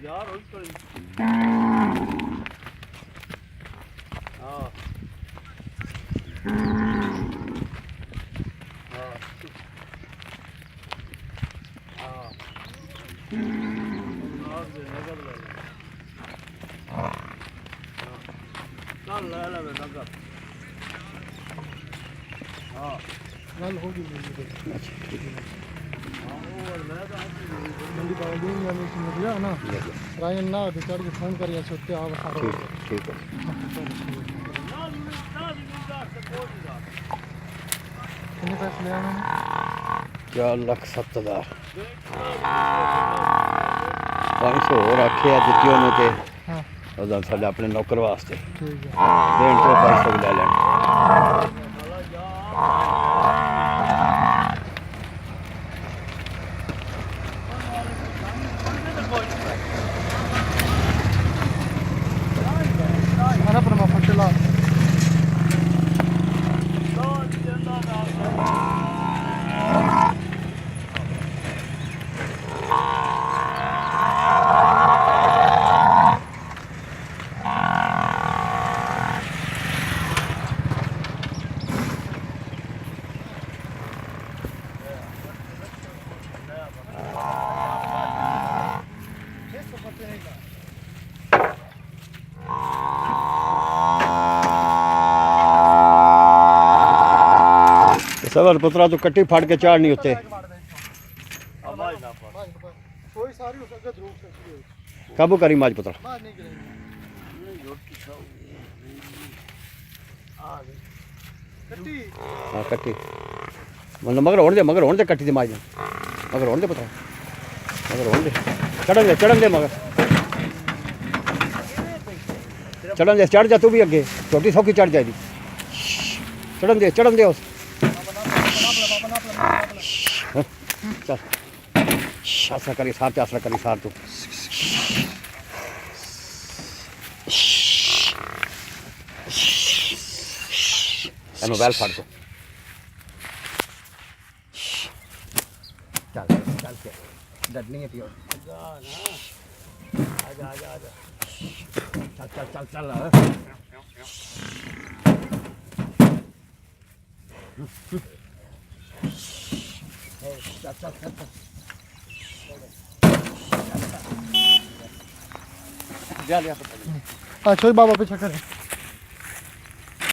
यार रोज करी हां हां हां नाग दे नगर ले चल ले ले नगर हां गल हो गई मेरी अच्छा ठीक है हां और मैं तो मंडी का दिन या में मिला ना रायन ना तो चढ़ के फोन करिया सोते आ ठीक ठीक है कितने पैसे ले आना 4,70,000 500 ਹੋਰ ਆਖਿਆ ਦਿੱਤੀ ਉਹਨੇ ਤੇ हाँ ਉਹਦਾ ਸਾਡੇ ਆਪਣੇ ਨੌਕਰ ਵਾਸਤੇ ठीक है ਦੇਣ ਤੋਂ 500 ਲੈ ਲੈਣ अरे पर मैं फटला सबर पुत्रा तो कट्टी फाड़ के चाड़नी होते कोई सारी उस अगर ध्रुव सकती है काबू करी माज पुत्रा बाहर नहीं करेंगे कट्टी हाँ कट्टी मतलब मगर होने दे कट्टी दे माज मगर होने दे पुत्रा मगर होने दे चढ़न दे मगर चढ़ जा तू भी अगे छोटी सौखी चढ़ जाएगी चढ़न दे उस चल आसरा करी सार ते आसरा करी सार तू मोबाइल फाड़ दो चल के डरनी है पियो आजा चल अच्छा बाबा पीछा करें